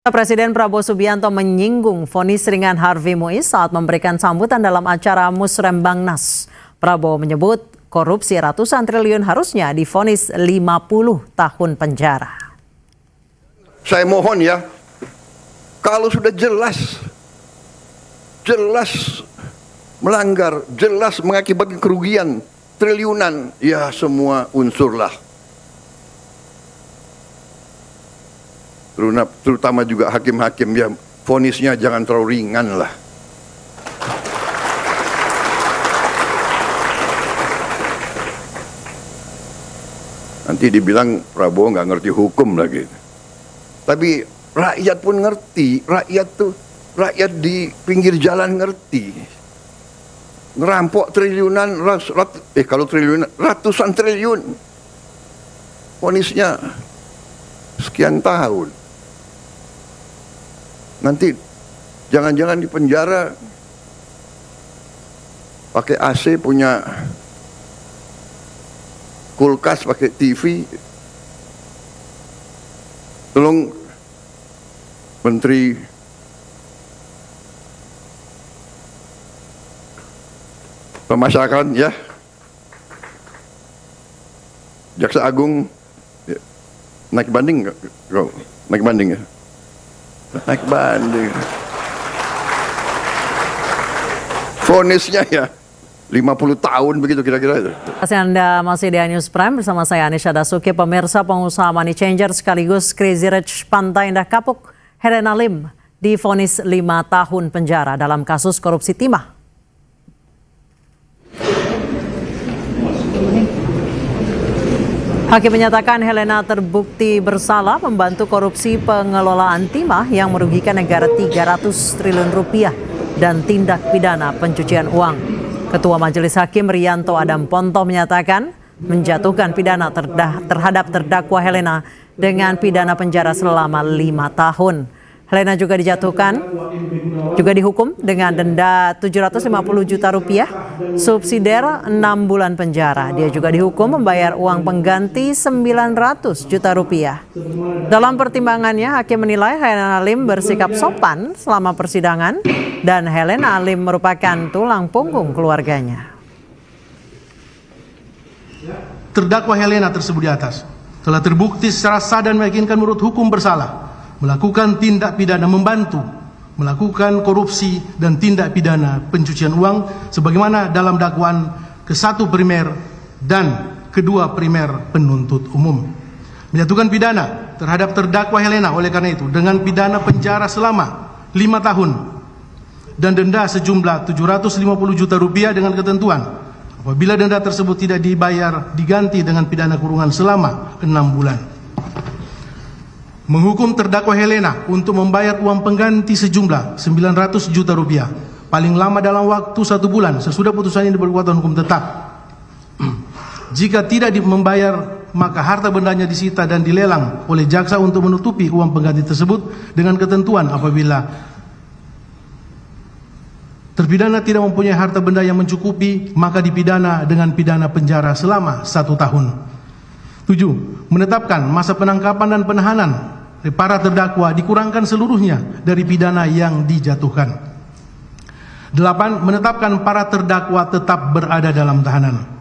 Presiden Prabowo Subianto menyinggung vonis ringan Harvey Muiz saat memberikan sambutan dalam acara Musrembangnas. Prabowo menyebut korupsi ratusan triliun harusnya divonis 50 tahun penjara. Saya mohon ya, kalau sudah jelas melanggar, jelas mengakibatkan kerugian triliunan, ya semua unsurlah. Terutama juga hakim-hakim, ya vonisnya jangan terlalu ringan lah. Nanti dibilang Prabowo nggak ngerti hukum lagi. Tapi rakyat pun ngerti, rakyat di pinggir jalan ngerti. Ngerampok triliunan, kalau triliunan, ratusan triliun. Vonisnya sekian tahun. Nanti jangan-jangan di penjara pakai AC, punya kulkas, pakai TV. Tolong Menteri Pemasyarakatan ya, Jaksa Agung ya, naik banding nggak? Naik banding ya? Naik banding. Vonisnya ya 50 tahun begitu kira-kira itu. Anda masih di News Prime bersama saya Anisha Dasuki. Pemirsa, pengusaha money changer sekaligus Crazy Rich Pantai Indah Kapuk, Helena Lim, divonis 5 tahun penjara dalam kasus korupsi timah. Hakim menyatakan Helena terbukti bersalah membantu korupsi pengelolaan timah yang merugikan negara 300 triliun rupiah dan tindak pidana pencucian uang. Ketua Majelis Hakim Rianto Adam Ponto menyatakan menjatuhkan pidana terhadap terdakwa Helena dengan pidana penjara selama 5 tahun. Helena juga dihukum dengan denda 750 juta rupiah, subsidiar 6 bulan penjara. Dia juga dihukum membayar uang pengganti 900 juta rupiah. Dalam pertimbangannya, hakim menilai Helena Lim bersikap sopan selama persidangan dan Helena Lim merupakan tulang punggung keluarganya. Terdakwa Helena tersebut di atas telah terbukti secara sah dan meyakinkan menurut hukum bersalah melakukan tindak pidana membantu melakukan korupsi dan tindak pidana pencucian uang sebagaimana dalam dakwaan ke-1 primer dan kedua primer penuntut umum. Menjatuhkan pidana terhadap terdakwa Helena oleh karena itu dengan pidana penjara selama 5 tahun dan denda sejumlah 750 juta rupiah dengan ketentuan apabila denda tersebut tidak dibayar diganti dengan pidana kurungan selama 6 bulan. Menghukum terdakwa Helena untuk membayar uang pengganti sejumlah 900 juta rupiah paling lama dalam waktu 1 bulan sesudah putusan ini berkekuatan hukum tetap. Jika tidak membayar, maka harta bendanya disita dan dilelang oleh jaksa untuk menutupi uang pengganti tersebut dengan ketentuan apabila terpidana tidak mempunyai harta benda yang mencukupi, maka dipidana dengan pidana penjara selama 1 tahun. 7. Menetapkan masa penangkapan dan penahanan para terdakwa dikurangkan seluruhnya dari pidana yang dijatuhkan. 8. Menetapkan para terdakwa tetap berada dalam tahanan.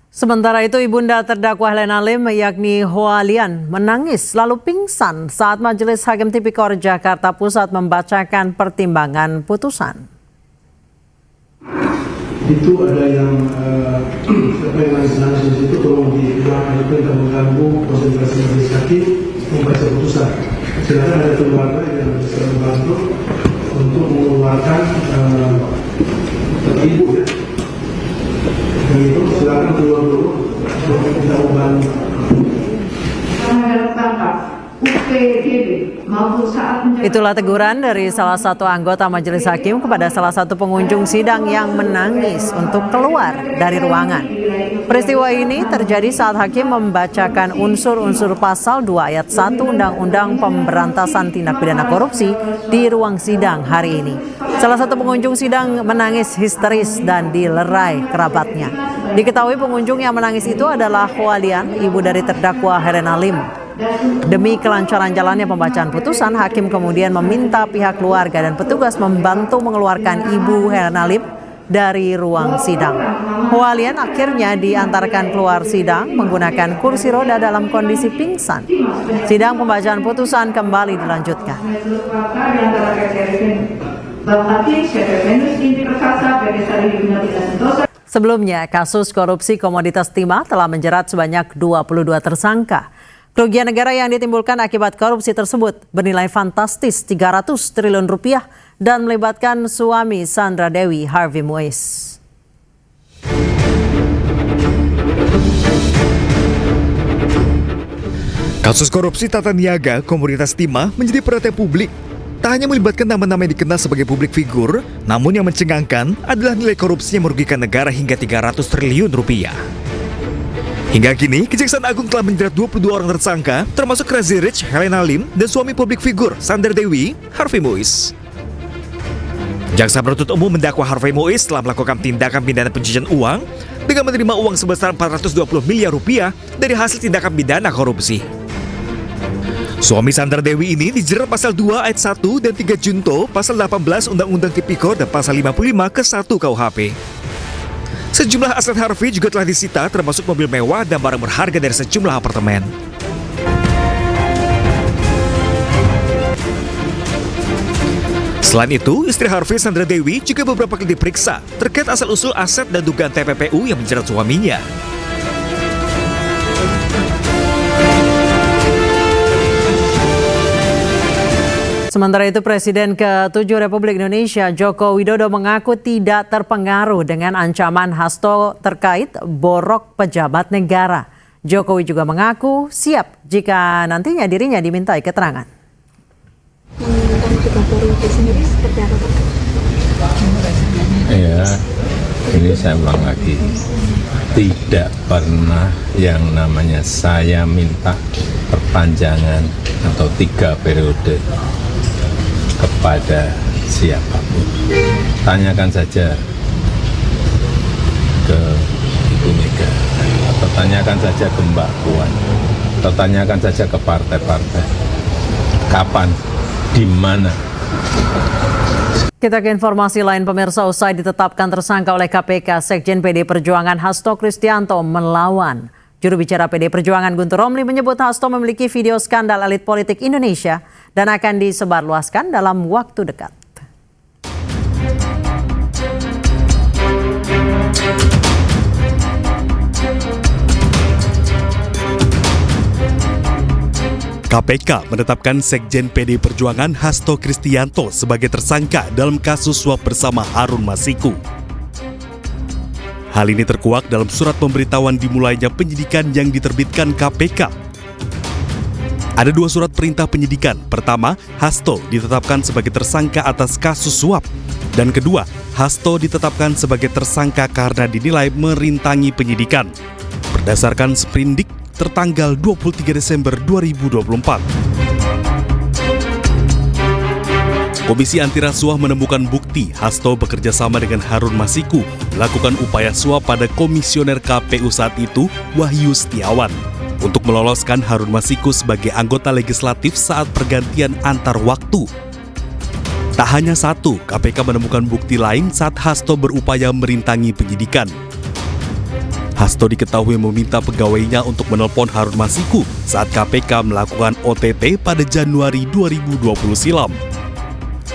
Sementara itu, ibunda terdakwa Helena Lim yakni Hoalian menangis lalu pingsan saat Majelis Hakim Tipikor Jakarta Pusat membacakan pertimbangan putusan. Itu ada yang siapa yang nangis di situ tolong didoakan itu tidak mengganggu konsentrasi majelis hakim membaca putusan. Silakan ada keluarga yang bisa membantu untuk mengeluarkan ibu ya. Dan itu silakan keluar dulu untuk kita membantu. Itulah teguran dari salah satu anggota Majelis Hakim kepada salah satu pengunjung sidang yang menangis untuk keluar dari ruangan. Peristiwa ini terjadi saat hakim membacakan unsur-unsur pasal 2 ayat 1 Undang-Undang Pemberantasan Tindak Pidana Korupsi di ruang sidang hari ini. Salah satu pengunjung sidang menangis histeris dan dilerai kerabatnya. Diketahui pengunjung yang menangis itu adalah Hoalian, ibu dari terdakwa Helena Lim. Demi kelancaran jalannya pembacaan putusan, hakim kemudian meminta pihak keluarga dan petugas membantu mengeluarkan Ibu Helena Lim dari ruang sidang. Hualien akhirnya diantarkan keluar sidang menggunakan kursi roda dalam kondisi pingsan. Sidang pembacaan putusan kembali dilanjutkan. Sebelumnya, kasus korupsi komoditas timah telah menjerat sebanyak 22 tersangka. Kerugian negara yang ditimbulkan akibat korupsi tersebut bernilai fantastis 300 triliun rupiah dan melibatkan suami Sandra Dewi, Harvey Moise. Kasus korupsi tata niaga komoditas timah menjadi perhatian publik. Tak hanya melibatkan nama-nama yang dikenal sebagai publik figur, namun yang mencengangkan adalah nilai korupsi yang merugikan negara hingga 300 triliun rupiah. Hingga kini, Kejaksaan Agung telah menjerat 22 orang tersangka, termasuk Crazy Rich Helena Lim dan suami publik figur Sandra Dewi, Harvey Moise. Jaksa penuntut umum mendakwa Harvey Moise telah melakukan tindakan pidana pencucian uang dengan menerima uang sebesar 420 miliar rupiah dari hasil tindakan pidana korupsi. Suami Sandra Dewi ini dijerat pasal 2 ayat 1 dan 3 junto, pasal 18 Undang-Undang Tipikor dan pasal 55 ke 1 KUHP. Sejumlah aset Harvey juga telah disita, termasuk mobil mewah dan barang berharga dari sejumlah apartemen. Selain itu, istri Harvey, Sandra Dewi, juga beberapa kali diperiksa terkait asal-usul aset dan dugaan TPPU yang menjerat suaminya. Sementara itu, Presiden ke-7 Republik Indonesia Joko Widodo mengaku tidak terpengaruh dengan ancaman Hasto terkait borok pejabat negara. Jokowi juga mengaku siap jika nantinya dirinya dimintai keterangan. Ya, ini saya ulang lagi. Tidak pernah yang namanya saya minta perpanjangan atau 3 periode kepada siapapun. Tanyakan saja ke Ibu Mega, atau tanyakan saja ke Mbak Puan, atau tanyakan saja ke partai-partai. Kapan, di mana? Kita ke informasi lain, pemirsa. Usai ditetapkan tersangka oleh KPK, Sekjen PD Perjuangan Hasto Kristianto melawan. Juru bicara PD Perjuangan Guntur Romli menyebut Hasto memiliki video skandal elit politik Indonesia dan akan disebarluaskan dalam waktu dekat. KPK menetapkan Sekjen PD Perjuangan Hasto Kristianto sebagai tersangka dalam kasus suap bersama Harun Masiku. Hal ini terkuak dalam surat pemberitahuan dimulainya penyidikan yang diterbitkan KPK. Ada 2 surat perintah penyidikan. Pertama, Hasto ditetapkan sebagai tersangka atas kasus suap. Dan kedua, Hasto ditetapkan sebagai tersangka karena dinilai merintangi penyidikan. Berdasarkan sprindik tertanggal 23 Desember 2024. Komisi Anti Rasuah menemukan bukti Hasto bekerja sama dengan Harun Masiku melakukan upaya suap pada komisioner KPU saat itu, Wahyu Setiawan, untuk meloloskan Harun Masiku sebagai anggota legislatif saat pergantian antar waktu. Tak hanya satu, KPK menemukan bukti lain saat Hasto berupaya merintangi penyidikan. Hasto diketahui meminta pegawainya untuk menelpon Harun Masiku saat KPK melakukan OTT pada Januari 2020 silam.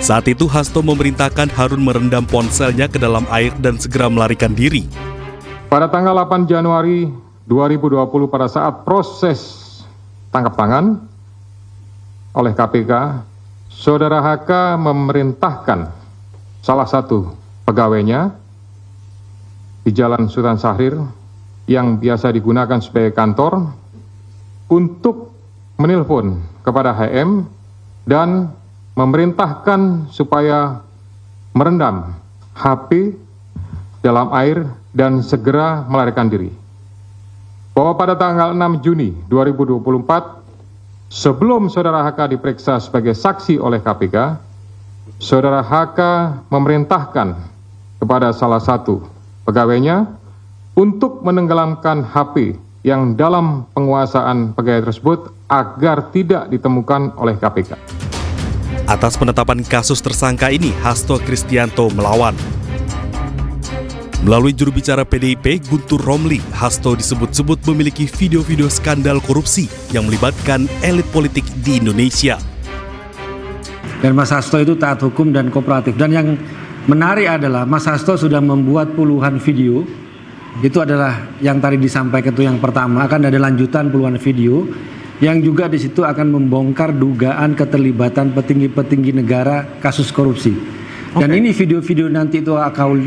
Saat itu Hasto memerintahkan Harun merendam ponselnya ke dalam air dan segera melarikan diri. Pada tanggal 8 Januari 2020 pada saat proses tangkap tangan oleh KPK, Saudara HK memerintahkan salah satu pegawainya di Jalan Sultan Syahrir yang biasa digunakan sebagai kantor untuk menelpon kepada HM dan memerintahkan supaya merendam HP dalam air dan segera melarikan diri. Bahwa pada tanggal 6 Juni 2024, sebelum Saudara HK diperiksa sebagai saksi oleh KPK, Saudara HK memerintahkan kepada salah satu pegawainya untuk menenggelamkan HP yang dalam penguasaan pegawai tersebut agar tidak ditemukan oleh KPK. Atas penetapan kasus tersangka ini, Hasto Kristianto melawan. Melalui juru bicara PDIP, Guntur Romli, Hasto disebut-sebut memiliki video-video skandal korupsi yang melibatkan elit politik di Indonesia. Dan Mas Hasto itu taat hukum dan kooperatif. Dan yang menarik adalah Mas Hasto sudah membuat puluhan video. Itu adalah yang tadi disampaikan itu yang pertama, akan ada lanjutan puluhan video yang juga di situ akan membongkar dugaan keterlibatan petinggi-petinggi negara kasus korupsi. Dan ini video-video nanti itu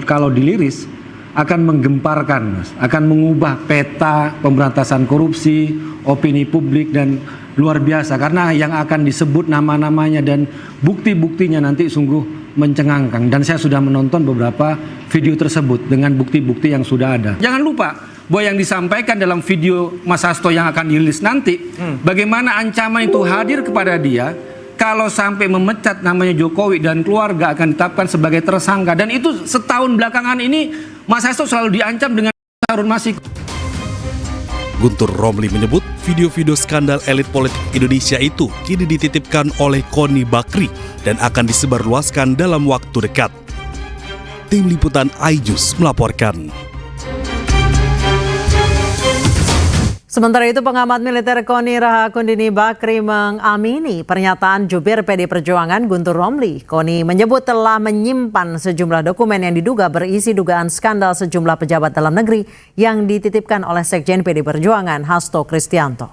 kalau diliris akan menggemparkan, Mas, akan mengubah peta pemberantasan korupsi, opini publik, dan luar biasa karena yang akan disebut nama-namanya dan bukti-buktinya nanti sungguh mencengangkan. Dan saya sudah menonton beberapa video tersebut dengan bukti-bukti yang sudah ada. Jangan lupa bahwa yang disampaikan dalam video Mas Hasto yang akan dirilis nanti, bagaimana ancaman itu hadir kepada dia kalau sampai memecat namanya Jokowi dan keluarga akan ditetapkan sebagai tersangka. Dan itu setahun belakangan ini Mas Hasto selalu diancam dengan Harun Masiku. Guntur Romli menyebut video-video skandal elit politik Indonesia itu kini dititipkan oleh Koni Bakri dan akan disebarluaskan dalam waktu dekat. Tim Liputan iJus melaporkan. Sementara itu, pengamat militer Koni Rahakundini Bakri mengamini pernyataan jubir PD Perjuangan Guntur Romli. Koni menyebut telah menyimpan sejumlah dokumen yang diduga berisi dugaan skandal sejumlah pejabat dalam negeri yang dititipkan oleh Sekjen PD Perjuangan Hasto Kristianto.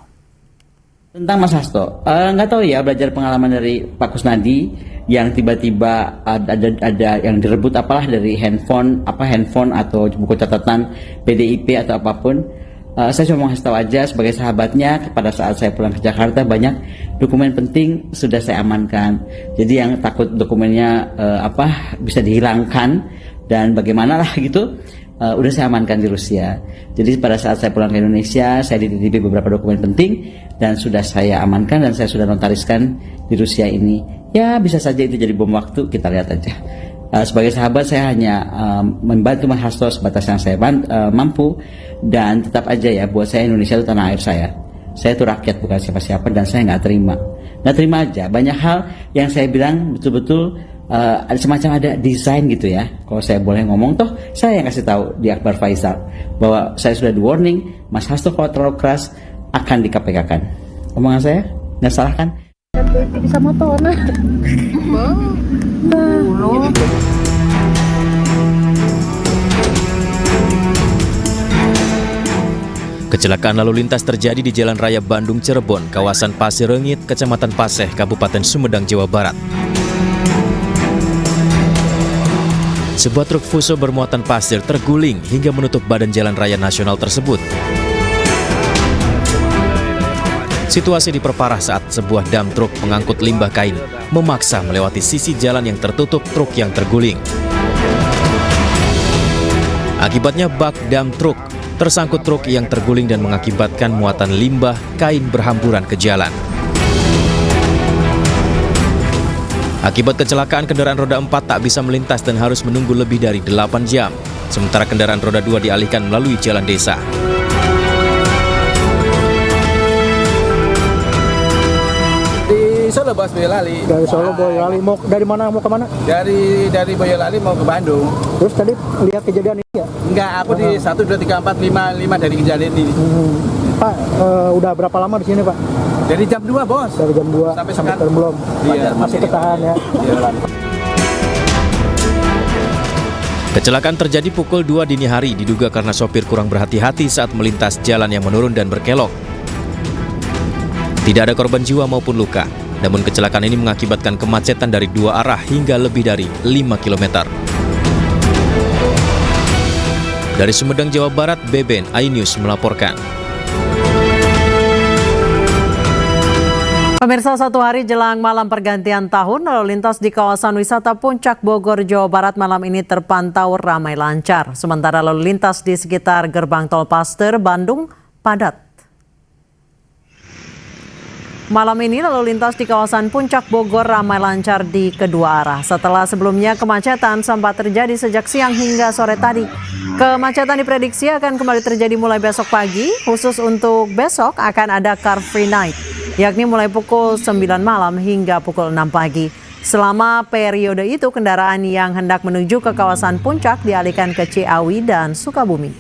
Tentang Mas Hasto, nggak tahu ya, belajar pengalaman dari Pak Kusnadi yang tiba-tiba ada yang direbut apalah dari handphone atau buku catatan PDIP atau apapun. Saya cuma mau kasih tahu aja sebagai sahabatnya, pada saat saya pulang ke Jakarta banyak dokumen penting sudah saya amankan. Jadi yang takut dokumennya bisa dihilangkan dan bagaimana lah gitu, udah saya amankan di Rusia. Jadi pada saat saya pulang ke Indonesia, saya dititipi beberapa dokumen penting dan sudah saya amankan dan saya sudah notariskan di Rusia ini. Ya bisa saja itu jadi bom waktu, kita lihat aja. Sebagai sahabat saya hanya membantu Mas Hasto sebatas yang saya mampu, dan tetap aja ya, buat saya Indonesia itu tanah air saya. Saya itu rakyat bukan siapa-siapa dan saya nggak terima aja. Banyak hal yang saya bilang betul-betul semacam ada desain gitu ya. Kalau saya boleh ngomong, toh saya yang kasih tahu di Akbar Faisal bahwa saya sudah di warning, Mas Hasto kalau terlalu keras akan di KPK-kan. Omongan saya nggak salah kan? Bisa motor nah. Kecelakaan lalu lintas terjadi di Jalan Raya Bandung Cirebon, kawasan Pasir Rengit, Kecamatan Paseh, Kabupaten Sumedang, Jawa Barat. Sebuah truk Fuso bermuatan pasir terguling hingga menutup badan jalan raya nasional tersebut. Situasi diperparah saat sebuah dam truk pengangkut limbah kain memaksa melewati sisi jalan yang tertutup truk yang terguling. Akibatnya bak dam truk tersangkut truk yang terguling dan mengakibatkan muatan limbah kain berhamburan ke jalan. Akibat kecelakaan, kendaraan roda 4 tak bisa melintas dan harus menunggu lebih dari 8 jam. Sementara kendaraan roda 2 dialihkan melalui jalan desa. Solo bos, Boyolali. Dari Solo Boyolali, mau dari mana mau ke mana? Dari Boyolali mau ke Bandung. Terus tadi lihat kejadian ini ya? Enggak, aku di 1, 2, 3, 4, 5 dari kejadian ini. Pak, udah berapa lama di sini Pak? Dari jam 2 bos. Dari jam 2 sampai sekarang belum. Iya, masih ketahan ya. Kecelakaan terjadi pukul 2 dini hari, diduga karena sopir kurang berhati-hati saat melintas jalan yang menurun dan berkelok. Tidak ada korban jiwa maupun luka. Namun kecelakaan ini mengakibatkan kemacetan dari 2 arah hingga lebih dari 5 km. Dari Sumedang, Jawa Barat, Beben, iNews melaporkan. Pemirsa, 1 hari jelang malam pergantian tahun, lalu lintas di kawasan wisata Puncak Bogor, Jawa Barat malam ini terpantau ramai lancar. Sementara lalu lintas di sekitar gerbang tol Paster, Bandung, padat. Malam ini lalu lintas di kawasan Puncak Bogor ramai lancar di kedua arah. Setelah sebelumnya kemacetan sempat terjadi sejak siang hingga sore tadi. Kemacetan diprediksi akan kembali terjadi mulai besok pagi. Khusus untuk besok akan ada Car Free Night. yakni mulai pukul 9 malam hingga pukul 6 pagi. Selama periode itu, kendaraan yang hendak menuju ke kawasan Puncak dialihkan ke Ciawi dan Sukabumi.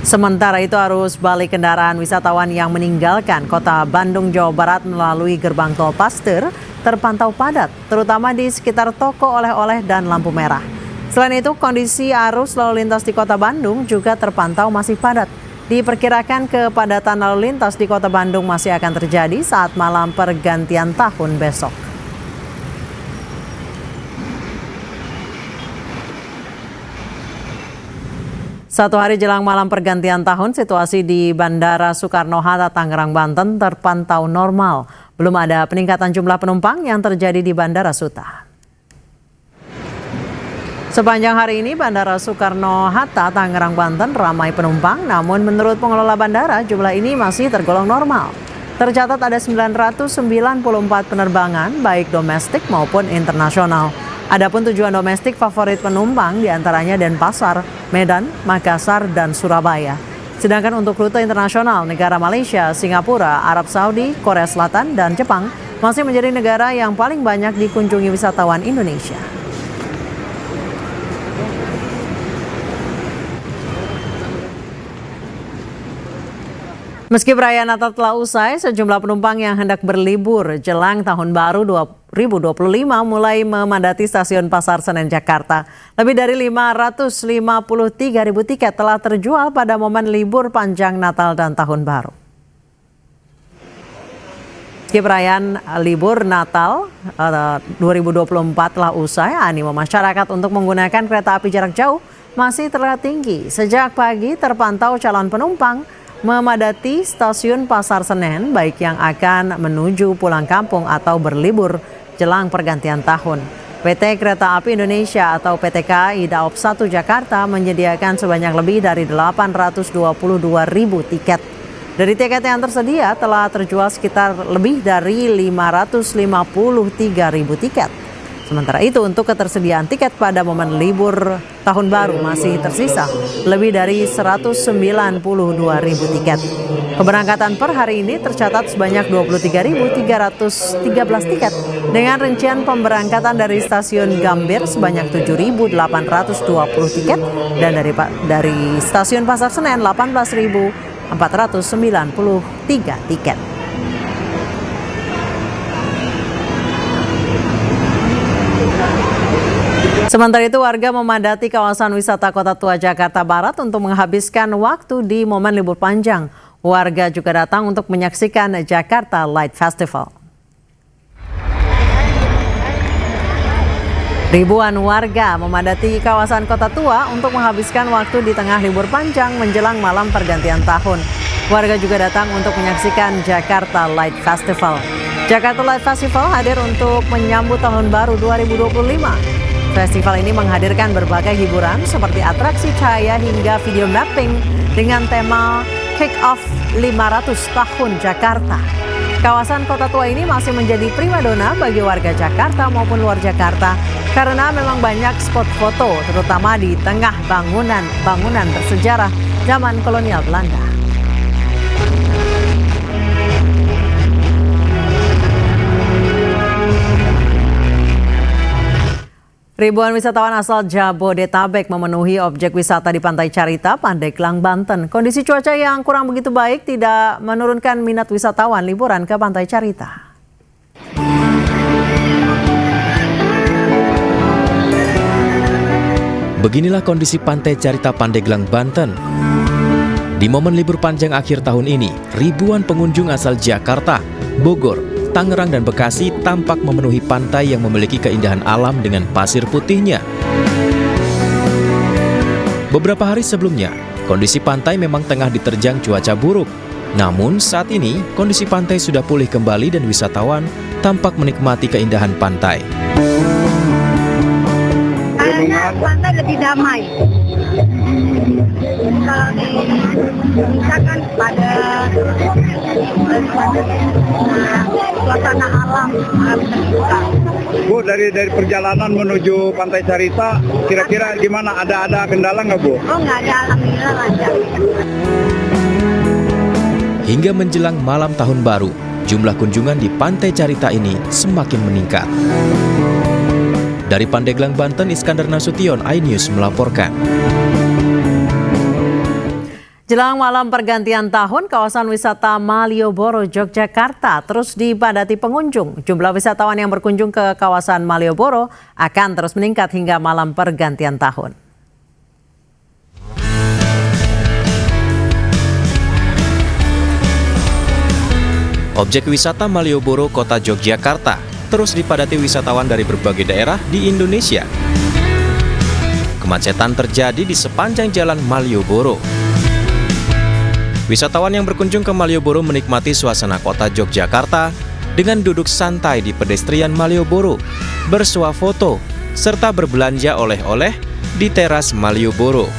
Sementara itu, arus balik kendaraan wisatawan yang meninggalkan kota Bandung, Jawa Barat melalui gerbang tol Paster terpantau padat, terutama di sekitar toko oleh-oleh dan lampu merah. Selain itu, kondisi arus lalu lintas di kota Bandung juga terpantau masih padat. Diperkirakan kepadatan lalu lintas di kota Bandung masih akan terjadi saat malam pergantian tahun besok. Satu hari jelang malam pergantian tahun, situasi di Bandara Soekarno-Hatta, Tangerang, Banten terpantau normal. Belum ada peningkatan jumlah penumpang yang terjadi di Bandara Suta. Sepanjang hari ini, Bandara Soekarno-Hatta, Tangerang, Banten ramai penumpang, namun menurut pengelola bandara, jumlah ini masih tergolong normal. Tercatat ada 994 penerbangan, baik domestik maupun internasional. Adapun tujuan domestik favorit penumpang diantaranya Denpasar, Medan, Makassar, dan Surabaya. Sedangkan untuk rute internasional, negara Malaysia, Singapura, Arab Saudi, Korea Selatan, dan Jepang masih menjadi negara yang paling banyak dikunjungi wisatawan Indonesia. Meski perayaan Natal telah usai, sejumlah penumpang yang hendak berlibur jelang Tahun Baru 2025 mulai memadati stasiun Pasar Senen, Jakarta. Lebih dari 553.000 tiket telah terjual pada momen libur panjang Natal dan Tahun Baru. Meski perayaan libur Natal 2024 telah usai, animo masyarakat untuk menggunakan kereta api jarak jauh masih terlihat tinggi. Sejak pagi terpantau calon penumpang memadati stasiun Pasar Senen, baik yang akan menuju pulang kampung atau berlibur jelang pergantian tahun. PT Kereta Api Indonesia atau PT KAI Daop 1 Jakarta menyediakan sebanyak lebih dari 822.000 tiket. Dari tiket yang tersedia telah terjual sekitar lebih dari 553.000 tiket. Sementara itu, untuk ketersediaan tiket pada momen libur Tahun Baru masih tersisa lebih dari 192.000 tiket. Keberangkatan per hari ini tercatat sebanyak 23.313 tiket dengan rincian pemberangkatan dari stasiun Gambir sebanyak 7.820 tiket dan dari stasiun Pasar Senen 18.493 tiket. Sementara itu, warga memadati kawasan wisata Kota Tua Jakarta Barat untuk menghabiskan waktu di momen libur panjang. Warga juga datang untuk menyaksikan Jakarta Light Festival. Ribuan warga memadati kawasan Kota Tua untuk menghabiskan waktu di tengah libur panjang menjelang malam pergantian tahun. Warga juga datang untuk menyaksikan Jakarta Light Festival. Jakarta Light Festival hadir untuk menyambut Tahun Baru 2025. Festival ini menghadirkan berbagai hiburan seperti atraksi cahaya hingga video mapping dengan tema Kick Off 500 Tahun Jakarta. Kawasan Kota Tua ini masih menjadi primadona bagi warga Jakarta maupun luar Jakarta karena memang banyak spot foto, terutama di tengah bangunan bersejarah zaman kolonial Belanda. Ribuan wisatawan asal Jabodetabek memenuhi objek wisata di Pantai Carita, Pandeglang, Banten. Kondisi cuaca yang kurang begitu baik tidak menurunkan minat wisatawan liburan ke Pantai Carita. Beginilah kondisi Pantai Carita, Pandeglang, Banten. Di momen libur panjang akhir tahun ini, ribuan pengunjung asal Jakarta, Bogor, Tangerang, dan Bekasi tampak memenuhi pantai yang memiliki keindahan alam dengan pasir putihnya. Beberapa hari sebelumnya, kondisi pantai memang tengah diterjang cuaca buruk. Namun saat ini, kondisi pantai sudah pulih kembali dan wisatawan tampak menikmati keindahan pantai. Pantai lebih damai. Kalau misalkan pada suasana alam terbuka. Bu, dari perjalanan menuju Pantai Carita, kira-kira gimana? Ada kendala nggak, Bu? Oh, nggak ada, alhamdulillah lancar. Hingga menjelang malam tahun baru, jumlah kunjungan di Pantai Carita ini semakin meningkat. Dari Pandeglang, Banten, Iskandar Nasution, iNews melaporkan. Jelang malam pergantian tahun, kawasan wisata Malioboro, Yogyakarta terus dipadati pengunjung. Jumlah wisatawan yang berkunjung ke kawasan Malioboro akan terus meningkat hingga malam pergantian tahun. Objek wisata Malioboro, Kota Yogyakarta, terus dipadati wisatawan dari berbagai daerah di Indonesia. Kemacetan terjadi di sepanjang jalan Malioboro. Wisatawan yang berkunjung ke Malioboro menikmati suasana kota Yogyakarta dengan duduk santai di pedestrian Malioboro, bersuah foto, serta berbelanja oleh-oleh di teras Malioboro.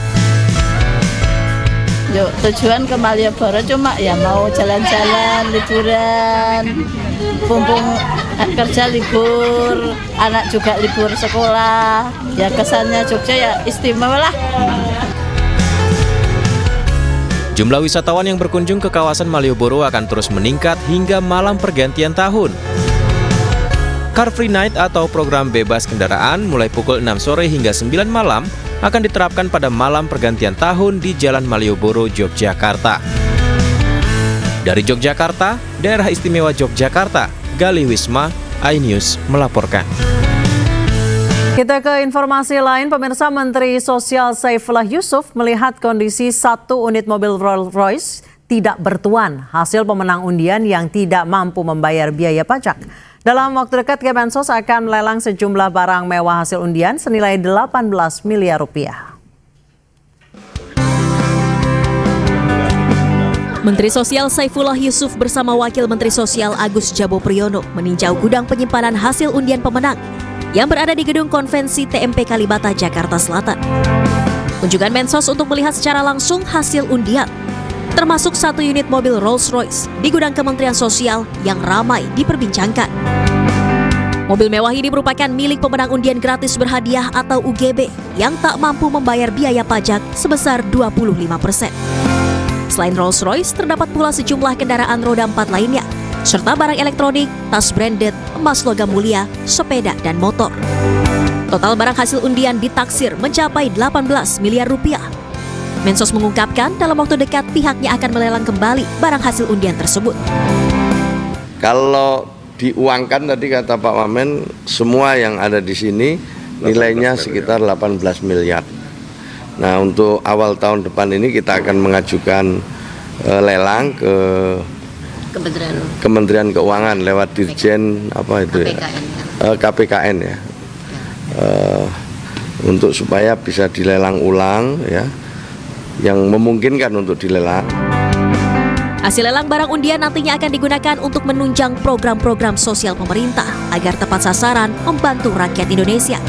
Yuk, tujuan ke Malioboro cuma ya mau jalan-jalan, liburan, mumpung kerja libur, anak juga libur sekolah, ya kesannya Jogja ya istimewa lah. Jumlah wisatawan yang berkunjung ke kawasan Malioboro akan terus meningkat hingga malam pergantian tahun. Car Free Night atau program bebas kendaraan mulai pukul 6 sore hingga 9 malam akan diterapkan pada malam pergantian tahun di Jalan Malioboro, Yogyakarta. Dari Yogyakarta, Daerah Istimewa Yogyakarta, Galih Wisma, iNews melaporkan. Kita ke informasi lain, pemirsa. Menteri Sosial Saifullah Yusuf melihat kondisi satu unit mobil Rolls-Royce tidak bertuan hasil pemenang undian yang tidak mampu membayar biaya pajak. Dalam waktu dekat, Kemensos akan melelang sejumlah barang mewah hasil undian senilai 18 miliar rupiah. Menteri Sosial Saifullah Yusuf bersama Wakil Menteri Sosial Agus Jabo Priyono meninjau gudang penyimpanan hasil undian pemenang yang berada di Gedung Konvensi TMP Kalibata, Jakarta Selatan. Kunjungan Mensos untuk melihat secara langsung hasil undian, termasuk satu unit mobil Rolls-Royce di gudang Kementerian Sosial yang ramai diperbincangkan. Mobil mewah ini merupakan milik pemenang undian gratis berhadiah atau UGB yang tak mampu membayar biaya pajak sebesar 25%. Selain Rolls-Royce, terdapat pula sejumlah kendaraan roda 4 lainnya, serta barang elektronik, tas branded, emas logam mulia, sepeda, dan motor. Total barang hasil undian ditaksir mencapai 18 miliar rupiah. Mensos mengungkapkan dalam waktu dekat pihaknya akan melelang kembali barang hasil undian tersebut. Kalau diuangkan tadi kata Pak Wamen, semua yang ada di sini nilainya sekitar 18 miliar. Nah, untuk awal tahun depan ini kita akan mengajukan lelang ke Kementerian Keuangan lewat Dirjen KPKN ya. Untuk supaya bisa dilelang ulang ya, yang memungkinkan untuk dilelang. Hasil lelang barang undian nantinya akan digunakan untuk menunjang program-program sosial pemerintah agar tepat sasaran membantu rakyat Indonesia.